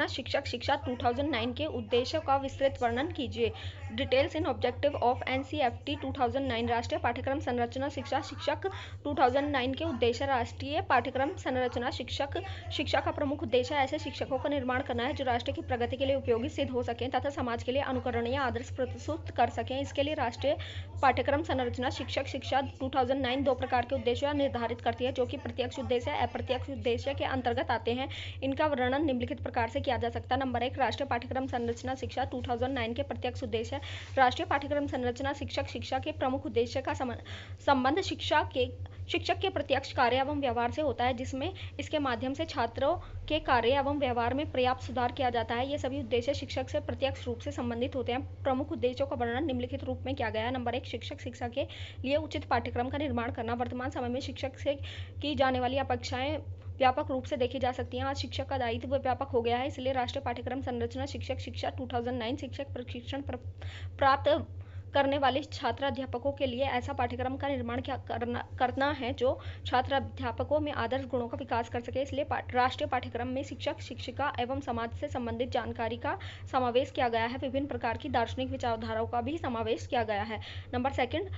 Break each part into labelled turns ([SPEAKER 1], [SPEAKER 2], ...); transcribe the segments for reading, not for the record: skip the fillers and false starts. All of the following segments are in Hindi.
[SPEAKER 1] शिक्षक शिक्षा 2009 के उद्देश्य का विस्तृत वर्णन कीजिए। Details in objective of NCERT 2009। राष्ट्रीय पाठ्यक्रम संरचना शिक्षा शिक्षक 2009 के उद्देश्य। राष्ट्रीय पाठ्यक्रम संरचना शिक्षक शिक्षा का प्रमुख उद्देश्य ऐसे शिक्षकों का निर्माण करना है जो राष्ट्र की प्रगति के लिए उपयोगी सिद्ध हो सकें तथा समाज के लिए अनुकरणीय आदर्श प्रस्तुत कर सकें। इसके लिए राष्ट्रीय पाठ्यक्रम संरचना शिक्षक शिक्षा 2009 दो प्रकार के उद्देश्य निर्धारित करती है जो कि प्रत्यक्ष उद्देश्य अप्रत्यक्ष उद्देश्य के अंतर्गत आते हैं। इनका वर्णन निम्नलिखित प्रकार से किया जा सकता है। नंबर 1, राष्ट्रीय पाठ्यक्रम संरचना शिक्षा 2009 के प्रत्यक्ष उद्देश्य। राष्ट्रीय पाठ्यक्रम संरचना शिक्षक शिक्षा के प्रमुख उद्देश्य का संबंध शिक्षक के प्रत्यक्ष कार्य एवं व्यवहार से होता है, जिसमें इसके माध्यम से छात्रों के कार्य एवं व्यवहार में पर्याप्त सुधार किया जाता है। ये सभी उद्देश्य शिक्षक से प्रत्यक्ष रूप से संबंधित होते हैं। प्रमुख उद्देश्यों का वर्णन निम्नलिखित रूप में किया गया है। नंबर 1, शिक्षक शिक्षा के लिए उचित पाठ्यक्रम का निर्माण करना। वर्तमान समय में शिक्षक से की जाने वाली अपेक्षाएं व्यापक रूप से देखी जा सकती हैं। आज शिक्षक का दायित्व व्यापक हो गया है, इसलिए राष्ट्रीय पाठ्यक्रम संरचना शिक्षक शिक्षा 2009 शिक्षक प्रशिक्षण प्राप्त करने वाले छात्र अध्यापकों के लिए ऐसा पाठ्यक्रम का निर्माण करना है जो छात्र अध्यापकों में आदर्श गुणों का विकास कर सके। इसलिए राष्ट्रीय पाठ्यक्रम में शिक्षक शिक्षिका एवं समाज से संबंधित जानकारी का समावेश किया गया है। विभिन्न प्रकार की दार्शनिक विचारधाराओं का भी समावेश किया गया है। नंबर 2,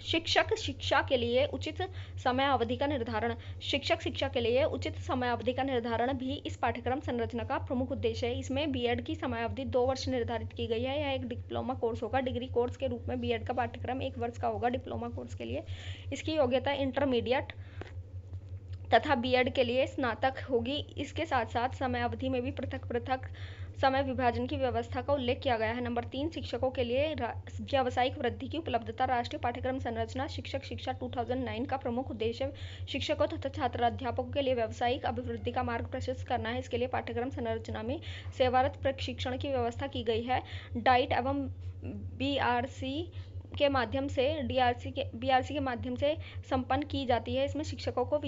[SPEAKER 1] शिक्षक शिक्षा के लिए उचित समय अवधि का निर्धारण। शिक्षक शिक्षा के लिए उचित समय अवधि का निर्धारण भी इस पाठ्यक्रम संरचना का प्रमुख उद्देश्य है। इसमें बीएड की समय अवधि 2 वर्ष निर्धारित की गई है। यह एक डिप्लोमा कोर्स होगा। डिग्री कोर्स के रूप में बीएड का पाठ्यक्रम 1 वर्ष का होगा। डिप्लोमा कोर्स के लिए इसकी योग्यता इंटरमीडिएट तथा बीएड के लिए स्नातक होगी। इसके साथ साथ समय अवधि में भी पृथक पृथक समय विभाजन की व्यवस्था का उल्लेख किया गया है। नंबर 3, शिक्षकों के लिए व्यावसायिक वृद्धि की उपलब्धता। राष्ट्रीय पाठ्यक्रम संरचना शिक्षक शिक्षा 2009 का प्रमुख उद्देश्य शिक्षकों तथा छात्र अध्यापकों के लिए व्यावसायिक अभिवृद्धि का मार्ग प्रशस्त करना है। इसके लिए पाठ्यक्रम संरचना में सेवारत प्रशिक्षण की व्यवस्था की गई है। डाइट एवं बीआरसी के माध्यम से बीआरसी के माध्यम से संपन्न की जाती है। इसमें शिक्षकों को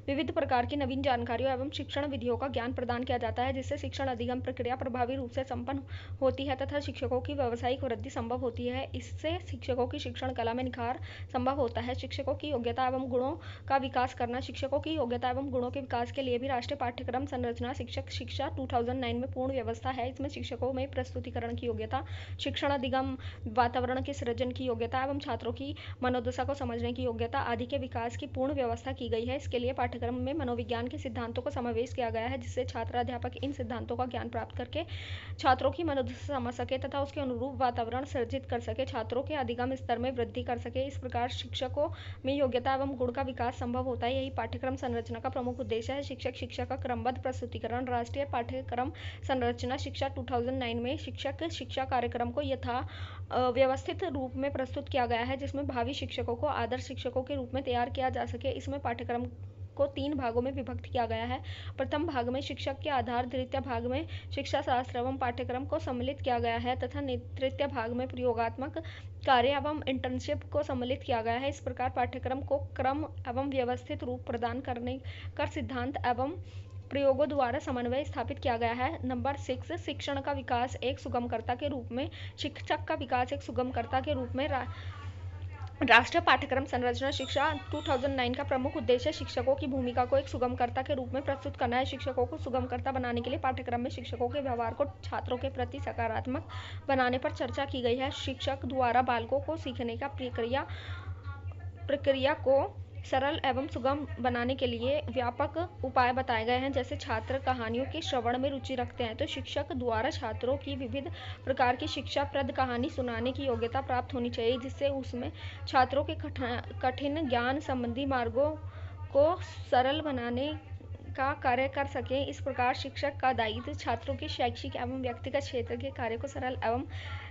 [SPEAKER 1] विविध प्रकार की नवीन जानकारियों एवं शिक्षण विधियों का ज्ञान प्रदान किया जाता है, जिससे शिक्षण अधिगम प्रक्रिया प्रभावी रूप से संपन्न होती है तथा शिक्षकों की व्यावसायिक वृद्धि संभव होती है। इससे शिक्षकों की शिक्षण कला में निखार संभव होता है। शिक्षकों की योग्यता एवं गुणों का विकास करना। शिक्षकों की योग्यता एवं गुणों के विकास के लिए भी राष्ट्रीय पाठ्यक्रम संरचना शिक्षक शिक्षा 2009 में पूर्ण व्यवस्था है। इसमें शिक्षकों में प्रस्तुतिकरण की योग्यता, शिक्षण अधिगम वातावरण के सृजन की योग्यता एवं छात्रों की मनोदशा को समझने की योग्यता आदि के विकास की पूर्ण व्यवस्था की गई है। इसके लिए पाठ्यक्रम में मनोविज्ञान के सिद्धांतों को समावेश किया गया है, जिससे छात्र अध्यापक इन सिद्धांतों का ज्ञान प्राप्त करके छात्रों की मनोदशा समझ सके तथा उसके अनुरूप वातावरण सृजित कर सके, छात्रों के अधिगम स्तर में वृद्धि कर सके। इस प्रकार शिक्षकों में योग्यता एवं गुण का विकास संभव होता है। यही पाठ्यक्रम संरचना का प्रमुख उद्देश्य है। शिक्षक शिक्षा का क्रमबद्ध प्रस्तुतिकरण। राष्ट्रीय पाठ्यक्रम संरचना शिक्षा 2009 में शिक्षक शिक्षा कार्यक्रम को व्यवस्थित रूप में प्रस्तुत किया गया है, जिसमें भावी शिक्षकों को आदर्श शिक्षकों के रूप में तैयार किया जा सके। इसमें पाठ्यक्रम को 3 भागों में विभक्त किया गया है। प्रथम भाग में शिक्षक के आधार, द्वितीय भाग में शिक्षा शास्त्र एवं पाठ्यक्रम को सम्मिलित किया गया है तथा तृतीय भाग में प्रयोगात्मक कार्य एवं इंटर्नशिप को सम्मिलित किया गया है। इस प्रकार पाठ्यक्रम को क्रम एवं व्यवस्थित रूप प्रदान करने कर सिद्धांत एवं प्रयोगों द्वारा समन्वय स्थापित किया गया है। नंबर 6, शिक्षण का विकास एक सुगमकर्ता के रूप में। शिक्षक का विकास एक सुगमकर्ता के रूप में राष्ट्रीय पाठ्यक्रम संरचना शिक्षा 2009 का प्रमुख उद्देश्य शिक्षकों की भूमिका को एक सुगमकर्ता के रूप में प्रस्तुत करना है। शिक्षकों को सुगमकर्ता बनाने के लिए पाठ्यक्रम में शिक्षकों के व्यवहार को छात्रों के प्रति सकारात्मक बनाने पर चर्चा की गई है। शिक्षक द्वारा बालकों को सीखने का प्रक्रिया को सरल एवं सुगम बनाने के लिए व्यापक उपाय बताए गए हैं। जैसे छात्र कहानियों के श्रवण में रुचि रखते हैं तो शिक्षक द्वारा छात्रों की विविध प्रकार की शिक्षाप्रद कहानी सुनाने की योग्यता प्राप्त होनी चाहिए, जिससे उसमें छात्रों के कठिन ज्ञान संबंधी मार्गों को सरल बनाने का कार्य कर सके। इस प्रकार शिक्षक का दायित्व छात्रों के शैक्षिक एवं व्यक्तिगत क्षेत्र के कार्य को सरल एवं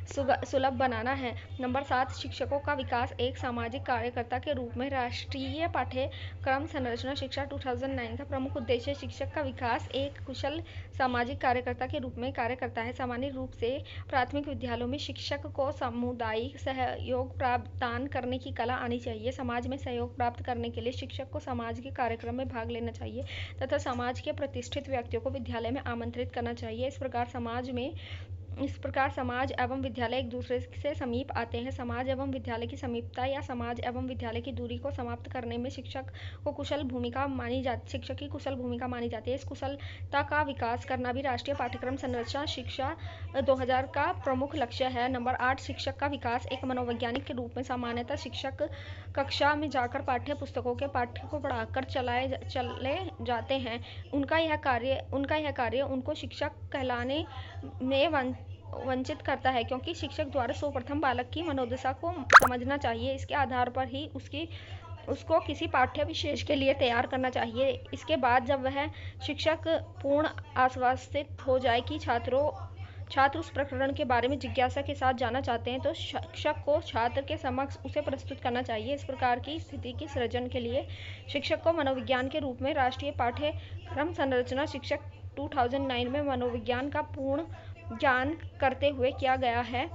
[SPEAKER 1] सुलभ बनाना है। नंबर 7, शिक्षकों का विकास एक सामाजिक कार्यकर्ता के रूप में। राष्ट्रीय पाठ्यक्रम संरचना शिक्षा 2009 का प्रमुख उद्देश्य शिक्षक का विकास एक कुशल सामाजिक कार्यकर्ता के रूप में कार्य करता है। सामान्य रूप से प्राथमिक विद्यालयों में शिक्षक को सामुदायिक सहयोग प्रदान करने की कला आनी चाहिए। समाज में सहयोग प्राप्त करने के लिए शिक्षक को समाज के कार्यक्रम में भाग लेना चाहिए तथा समाज के प्रतिष्ठित व्यक्तियों को विद्यालय में आमंत्रित करना चाहिए। इस प्रकार समाज में इस प्रकार समाज एवं विद्यालय एक दूसरे से समीप आते हैं। समाज एवं विद्यालय की समीपता या समाज एवं विद्यालय की दूरी को समाप्त करने में शिक्षक की कुशल भूमिका मानी जाती है। इस कुशलता का विकास करना भी राष्ट्रीय पाठ्यक्रम संरचना शिक्षा 2000 का प्रमुख लक्ष्य है। नंबर 8, शिक्षक का विकास। एक मनोवैज्ञानिक के रूप में सामान्यतः शिक्षक कक्षा में जाकर पाठ्य पुस्तकों के पाठ्य को पढ़ाकर चले जाते हैं। उनका यह कार्य उनको शिक्षक कहलाने में वंचित करता है, क्योंकि शिक्षक द्वारा सर्वप्रथम बालक की मनोदशा को समझना चाहिए। इसके आधार पर ही उसको किसी पाठ्य विशेष के लिए तैयार करना चाहिए। इसके बाद जब वह शिक्षक पूर्ण आश्वस्त हो जाए कि छात्र उस प्रकरण के बारे में जिज्ञासा के साथ जानना चाहते हैं, तो शिक्षक को छात्र के समक्ष उसे प्रस्तुत करना चाहिए। इस प्रकार की स्थिति के सृजन के लिए शिक्षक को मनोविज्ञान के रूप में राष्ट्रीय पाठ्यक्रम संरचना शिक्षक 2009 में मनोविज्ञान का पूर्ण ज्ञान करते हुए किया गया है।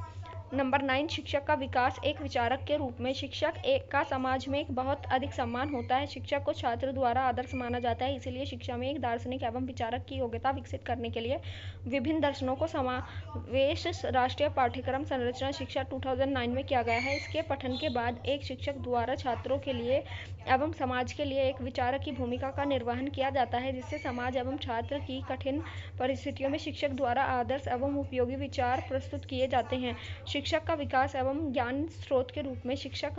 [SPEAKER 1] नंबर 9, शिक्षक का विकास। एक विचारक के रूप में शिक्षक का समाज में एक बहुत अधिक सम्मान होता है। शिक्षक को छात्र द्वारा आदर्श माना जाता है, इसलिए शिक्षा में एक दार्शनिक एवं विचारक की योग्यता विकसित करने के लिए विभिन्न दर्शनों को समावेश राष्ट्रीय पाठ्यक्रम संरचना शिक्षा 2009 में किया गया है। इसके पठन के बाद एक शिक्षक द्वारा छात्रों के लिए एवं समाज के लिए एक विचारक की भूमिका का निर्वहन किया जाता है, जिससे समाज एवं छात्र की कठिन परिस्थितियों में शिक्षक द्वारा आदर्श एवं उपयोगी विचार प्रस्तुत किए जाते हैं। शिक्षक का विकास एवं ज्ञान स्रोत के रूप में शिक्षा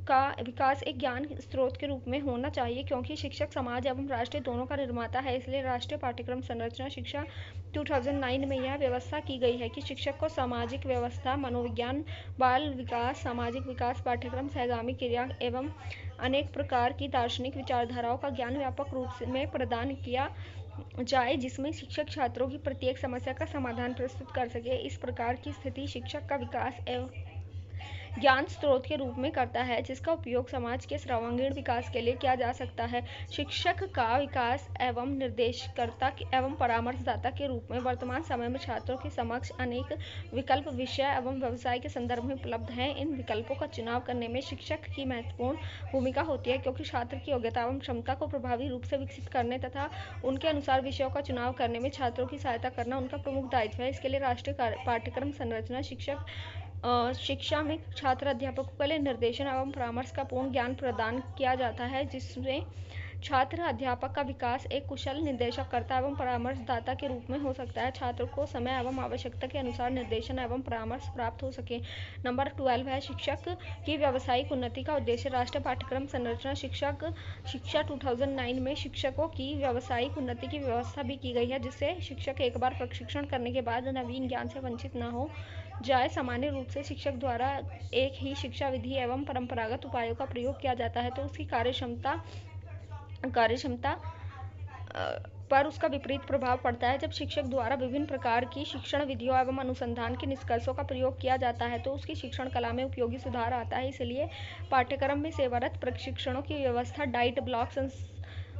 [SPEAKER 1] का विकास एक ज्ञान स्रोत के रूप में होना चाहिए, क्योंकि शिक्षक समाज एवं राष्ट्र दोनों का निर्माता है। इसलिए राष्ट्रीय पाठ्यक्रम संरचना शिक्षा 2009 में यह व्यवस्था की गई है कि शिक्षक को सामाजिक व्यवस्था, मनोविज्ञान, बाल विकास, सामाजिक विकास पाठ्यक्रम, सहगामी क्रिया एवं अनेक प्रकार की दार्शनिक विचारधाराओं का ज्ञान व्यापक रूप में प्रदान किया जाए, जिसमें शिक्षक छात्रों की प्रत्येक समस्या का समाधान प्रस्तुत कर सके। इस प्रकार की स्थिति शिक्षक का विकास एवं ज्ञान स्रोत के रूप में करता है, जिसका उपयोग समाज के सर्वांगीण विकास के लिए किया जा सकता है। शिक्षक का विकास एवं निर्देशकर्ता एवं परामर्शदाता के रूप में वर्तमान समय में छात्रों के समक्ष अनेक विकल्प विषय एवं व्यवसाय के संदर्भ में उपलब्ध हैं। इन विकल्पों का चुनाव करने में शिक्षक की महत्वपूर्ण भूमिका होती है, क्योंकि छात्र की योग्यता एवं क्षमता को प्रभावी रूप से विकसित करने तथा उनके अनुसार विषयों का चुनाव करने में छात्रों की सहायता करना उनका प्रमुख दायित्व है। इसके लिए राष्ट्रीय पाठ्यक्रम संरचना शिक्षा में छात्र अध्यापकों के लिए निर्देशन एवं परामर्श का पूर्ण ज्ञान प्रदान किया जाता है, जिसमें छात्र अध्यापक का विकास एक कुशल निर्देशकर्ता एवं परामर्शदाता के रूप में हो सकता है। छात्रों को समय एवं आवश्यकता के अनुसार निर्देशन एवं परामर्श प्राप्त हो सके। नंबर 12 है शिक्षक की व्यावसायिक उन्नति का उद्देश्य। राष्ट्रीय पाठ्यक्रम संरचना शिक्षा 2009 में शिक्षकों की व्यावसायिक उन्नति की व्यवस्था भी की गई है, जिससे शिक्षक एक बार प्रशिक्षण करने के बाद नवीन ज्ञान से वंचित न हो जाए। सामान्य रूप से शिक्षक द्वारा एक ही शिक्षा विधि एवं परंपरागत उपायों का प्रयोग किया जाता है, तो उसकी कार्यक्षमता पर उसका विपरीत प्रभाव पड़ता है। जब शिक्षक द्वारा विभिन्न प्रकार की शिक्षण विधियों एवं अनुसंधान के निष्कर्षों का प्रयोग किया जाता है, तो उसकी शिक्षण कला में उपयोगी सुधार आता है। इसलिए पाठ्यक्रम में सेवारत प्रशिक्षणों की व्यवस्था डाइट ब्लॉक,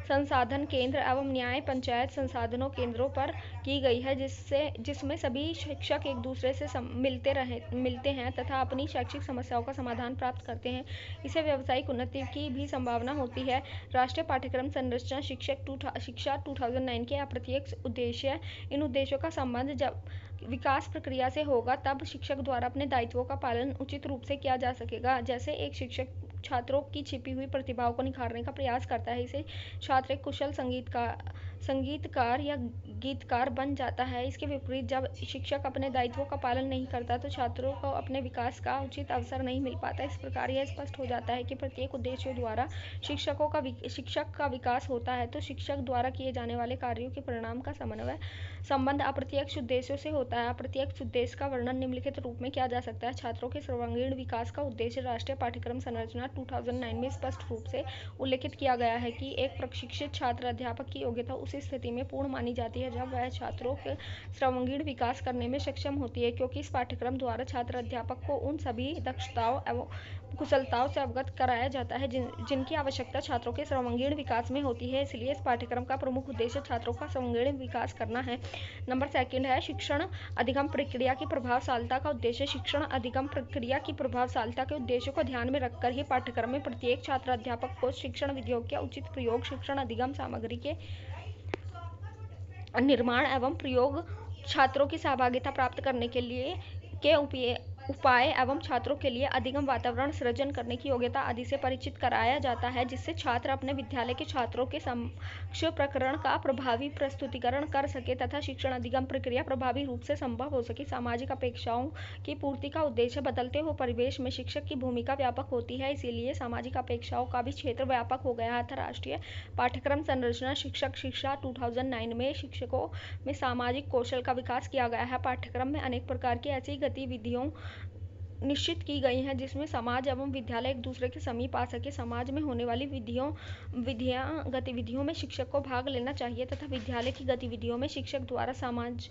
[SPEAKER 1] संसाधन केंद्र एवं न्याय पंचायत संसाधनों केंद्रों पर की गई है, जिसमें सभी शिक्षक एक दूसरे से मिलते हैं तथा अपनी शैक्षिक समस्याओं का समाधान प्राप्त करते हैं। इससे व्यावसायिक उन्नति की भी संभावना होती है। राष्ट्रीय पाठ्यक्रम संरचना शिक्षा 2009 के अप्रत्यक्ष उद्देश्य। इन उद्देश्यों का संबंध जब विकास प्रक्रिया से होगा, तब शिक्षक द्वारा अपने दायित्वों का पालन उचित रूप से किया जा सकेगा। जैसे एक शिक्षक छात्रों की छिपी हुई प्रतिभाओं को निखारने का प्रयास करता है, इसे छात्र एक कुशल संगीतकार या गीतकार बन जाता है। इसके विपरीत जब शिक्षक अपने दायित्वों का पालन नहीं करता, तो छात्रों को अपने विकास का उचित अवसर नहीं मिल पाता। इस प्रकार यह स्पष्ट हो जाता है कि प्रत्येक उद्देश्यों द्वारा शिक्षक का विकास होता है, तो शिक्षक द्वारा किए जाने वाले कार्यों के परिणाम का संबंध अप्रत्यक्ष उद्देश्यों से होता है। अप्रत्यक्ष उद्देश्य का वर्णन निम्नलिखित रूप में किया जा सकता है। छात्रों के सर्वांगीण विकास का उद्देश्य राष्ट्रीय पाठ्यक्रम संरचना 2009 में स्पष्ट रूप से उल्लेखित किया गया है कि एक प्रशिक्षित छात्र अध्यापक की योग्यता उस स्थिति में पूर्ण मानी जाती है जब वह छात्रों के सर्वांगीण विकास करने में सक्षम होती है, क्योंकि इस पाठ्यक्रम द्वारा छात्र अध्यापक को उन सभी दक्षताओं एवं कुशलताओं से अवगत कराया जाता है जिनकी आवश्यकता छात्रों के सर्वांगीण विकास में होती है। इसलिए इस पाठ्यक्रम का प्रमुख उद्देश्य छात्रों का सर्वांगीण विकास करना है। नंबर 2 है शिक्षण अधिगम प्रक्रिया की प्रभावशीलता का उद्देश्य। शिक्षण अधिगम प्रक्रिया की प्रभावशीलता के उद्देश्यों को ध्यान में रखकर ही पाठ्यक्रम में प्रत्येक छात्र अध्यापक को शिक्षण विधियों के उचित प्रयोग, शिक्षण अधिगम सामग्री के निर्माण एवं प्रयोग छात्रों की सहभागिता प्राप्त करने के लिए के उपाय एवं छात्रों के लिए अधिगम वातावरण सृजन करने की योग्यता आदि से परिचित कराया जाता है, जिससे छात्र अपने विद्यालय के छात्रों के समक्ष प्रकरण का प्रभावी प्रस्तुतिकरण कर सके तथा शिक्षण अधिगम प्रक्रिया प्रभावी रूप से संभव हो सके। सामाजिक अपेक्षाओं की पूर्ति का उद्देश्य बदलते हुए परिवेश में शिक्षक की भूमिका व्यापक होती है, इसीलिए सामाजिक अपेक्षाओं का भी क्षेत्र व्यापक हो गया था। राष्ट्रीय पाठ्यक्रम संरचना शिक्षक शिक्षा 2009 में शिक्षकों में सामाजिक कौशल का विकास किया गया है। पाठ्यक्रम में अनेक प्रकार की ऐसी गतिविधियों निश्चित की गई हैं जिसमें समाज एवं विद्यालय एक दूसरे के समीप आ सके। समाज में होने वाली गतिविधियों में शिक्षक को भाग लेना चाहिए तथा विद्यालय की गतिविधियों में शिक्षक द्वारा समाज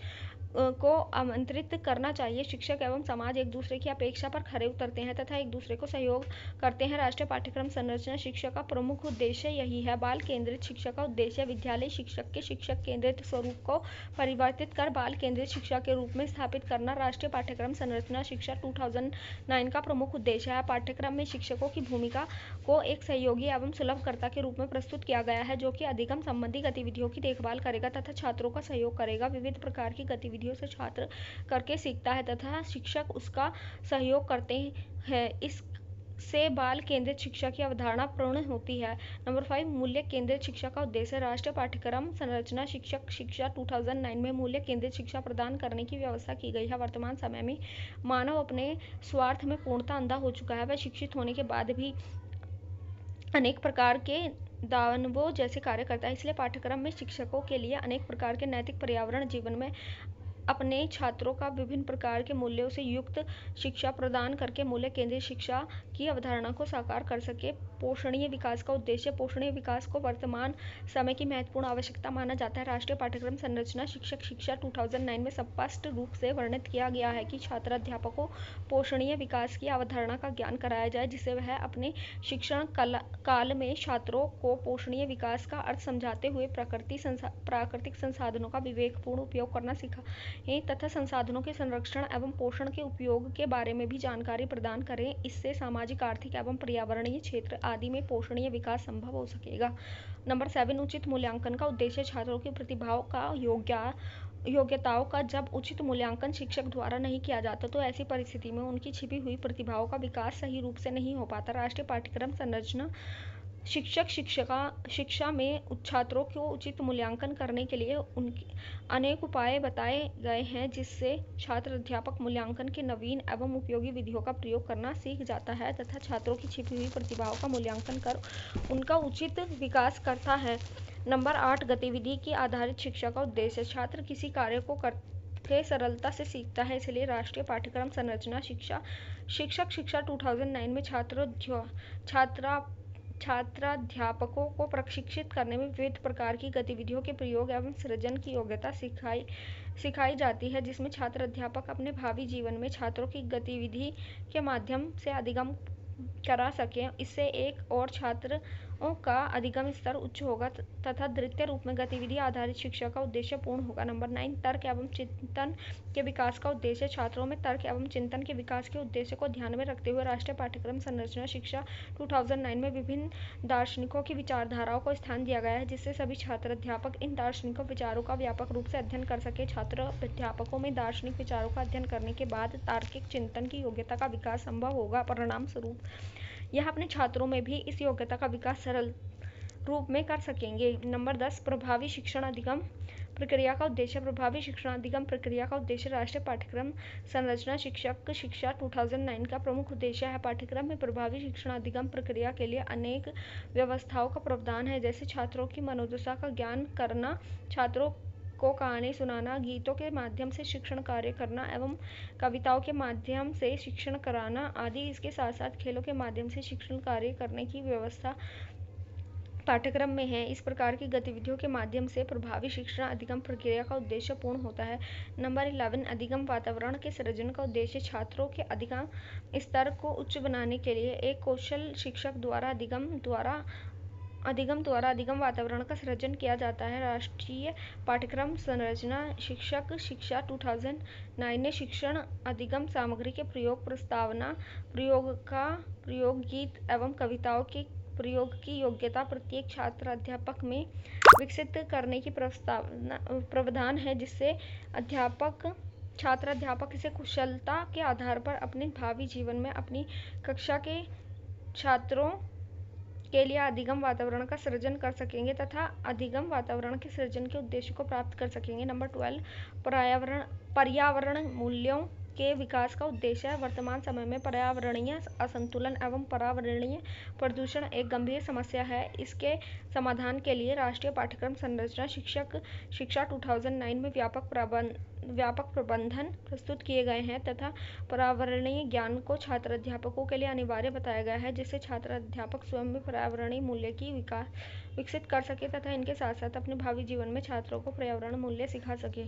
[SPEAKER 1] को आमंत्रित करना चाहिए। शिक्षक एवं समाज एक दूसरे की अपेक्षा पर खरे उतरते हैं तथा एक दूसरे को सहयोग करते हैं। राष्ट्रीय पाठ्यक्रम संरचना शिक्षा का प्रमुख उद्देश्य यही है। बाल केंद्रित शिक्षा का उद्देश्य विद्यालय शिक्षक के शिक्षक केंद्रित स्वरूप को परिवर्तित कर बाल केंद्रित शिक्षा के रूप में स्थापित करना राष्ट्रीय पाठ्यक्रम संरचना शिक्षा 2009 का प्रमुख उद्देश्य है। पाठ्यक्रम में शिक्षकों की भूमिका को एक सहयोगी एवं सुलभकर्ता के रूप में प्रस्तुत किया गया है, जो कि अधिगम संबंधी गतिविधियों की देखभाल करेगा तथा छात्रों का सहयोग करेगा। विविध प्रकार की गतिविधियों से छात्र करके सीखता है तथा शिक्षक उसका सहयोग करते हैं। इससे बाल केंद्रित शिक्षा की अवधारणा पूर्ण होती है। नंबर 5, मूल्य केंद्रित शिक्षा का उद्देश्य राष्ट्रीय पाठ्यक्रम संरचना शिक्षक शिक्षा 2009 में मूल्य केंद्रित शिक्षा प्रदान करने की व्यवस्था की गई है। वर्तमान समय में मानव अपने स्वार्थ में पूर्णतः अंधा हो चुका है। वह शिक्षित होने के बाद भी अनेक प्रकार के दानवों जैसे कार्य करता है, इसलिए पाठ्यक्रम में शिक्षकों के लिए अनेक प्रकार के नैतिक पर्यावरण जीवन में अपने छात्रों का विभिन्न प्रकार के मूल्यों से युक्त शिक्षा प्रदान करके मूल्य केंद्रित शिक्षा की अवधारणा को साकार कर सके। पोषणीय विकास का उद्देश्य पोषणीय विकास को वर्तमान समय की महत्वपूर्ण आवश्यकता माना जाता है। राष्ट्रीय पाठ्यक्रम संरचना शिक्षक शिक्षा 2009 में स्पष्ट रूप से वर्णित किया गया है कि छात्र अध्यापकों को पोषणीय विकास की अवधारणा का ज्ञान कराया जाए, जिससे वह अपने शिक्षण काल में छात्रों को पोषणीय विकास का अर्थ समझाते हुए प्राकृतिक संसाधनों का विवेकपूर्ण उपयोग करना सिखाएं तथा संसाधनों के संरक्षण एवं पोषण के उपयोग के बारे में भी जानकारी प्रदान करें। इससे सामाजिक, आर्थिक एवं पर्यावरणीय क्षेत्र आदि में पोषणीय विकास संभव हो सकेगा। नंबर 7, उचित मूल्यांकन का उद्देश्य छात्रों की प्रतिभाओं का योग्यताओं का जब उचित मूल्यांकन शिक्षक द्वारा नहीं किया जाता तो ऐसी परिस्थिति में उनकी छिपी हुई प्रतिभाओं का विकास सही रूप से नहीं हो पाता। राष्ट्रीय पाठ्यक्रम संरचना शिक्षक शिक्षा में छात्रों को उचित मूल्यांकन करने के लिए उनके अनेक उपाय बताए गए हैं, जिससे छात्र अध्यापक मूल्यांकन के नवीन एवं उपयोगी विधियों का प्रयोग करना सीख जाता है तथा छात्रों की छिपी हुई प्रतिभाओं का मूल्यांकन कर उनका उचित विकास करता है। नंबर 8, गतिविधि की आधारित शिक्षा का उद्देश्य छात्र किसी कार्य को करते सरलता से सीखता है, इसलिए राष्ट्रीय पाठ्यक्रम संरचना शिक्षक शिक्षा 2009 में छात्राध्यापकों को प्रशिक्षित करने में विविध प्रकार की गतिविधियों के प्रयोग एवं सृजन की योग्यता सिखाई जाती है, जिसमें छात्र अध्यापक अपने भावी जीवन में छात्रों की गतिविधि के माध्यम से अधिगम करा सकें। इससे एक और छात्रों का अधिगम स्तर उच्च होगा तथा द्वितीय रूप में गतिविधि आधारित शिक्षा का उद्देश्य पूर्ण होगा। नंबर 9, तर्क एवं चिंतन के विकास का उद्देश्य छात्रों में तर्क एवं चिंतन के विकास के उद्देश्य को ध्यान में रखते हुए राष्ट्रीय पाठ्यक्रम संरचना शिक्षा 2009 में विभिन्न दार्शनिकों की विचारधाराओं को स्थान दिया गया है, जिससे सभी छात्र अध्यापक इन दार्शनिकों विचारों का व्यापक रूप से अध्ययन कर सके। छात्र अध्यापकों में दार्शनिक विचारों का अध्ययन करने के बाद तार्किक चिंतन की योग्यता का विकास संभव होगा। परिणाम स्वरूप यह अपने छात्रों में भी इस योग्यता का विकास सरल रूप में कर सकेंगे। नंबर 10, प्रभावी शिक्षण अधिगम प्रक्रिया का उद्देश्य प्रभावी शिक्षण अधिगम प्रक्रिया का उद्देश्य राष्ट्रीय पाठ्यक्रम संरचना शिक्षक शिक्षा 2009 का प्रमुख उद्देश्य है। पाठ्यक्रम में प्रभावी शिक्षण अधिगम प्रक्रिया के लिए अनेक व्यवस्थाओं का प्रावधान है, जैसे छात्रों की मनोदशा का ज्ञान करना, छात्रों को कहानी सुनाना, गीतों के माध्यम से शिक्षण कार्य करना एवं कविताओं के माध्यम से शिक्षण कराना आदि। इसके साथ साथ खेलों के माध्यम से शिक्षण कार्य करने की व्यवस्था पाठ्यक्रम में है। इस प्रकार की गतिविधियों के माध्यम से प्रभावी शिक्षण अधिगम प्रक्रिया का उद्देश्य पूर्ण होता है। नंबर 11, अधिगम वातावरण के सृजन का उद्देश्य छात्रों के अधिगम स्तर को उच्च बनाने के लिए एक कौशल शिक्षक द्वारा अधिगम वातावरण का सृजन किया जाता है। राष्ट्रीय पाठ्यक्रम संरचना शिक्षक शिक्षा 2009 ने शिक्षण अधिगम सामग्री के प्रयोग, प्रस्तावना, प्रयोग, गीत एवं कविताओं के प्रयोग की योग्यता प्रत्येक छात्र अध्यापक में विकसित करने की प्रावधान है, जिससे छात्र अध्यापक इसे कुशलता के आधार पर अपने भावी जीवन में अपनी कक्षा के छात्रों के लिए अधिगम वातावरण का सृजन कर सकेंगे तथा अधिगम वातावरण के सृजन के उद्देश्य को प्राप्त कर सकेंगे। नंबर 12, पर्यावरण मूल्यों के विकास का उद्देश्य है। वर्तमान समय में पर्यावरणीय असंतुलन एवं पर्यावरणीय प्रदूषण एक गंभीर समस्या है। इसके समाधान के लिए राष्ट्रीय पाठ्यक्रम संरचना शिक्षा 2009 में व्यापक प्रबंधन प्रस्तुत किए गए हैं तथा पर्यावरणीय ज्ञान को छात्र अध्यापकों के लिए अनिवार्य बताया गया है, जिससे छात्र अध्यापक स्वयं भी पर्यावरणीय मूल्य की विकसित कर सके तथा इनके साथ साथ अपने भावी जीवन में छात्रों को पर्यावरण मूल्य सिखा सके।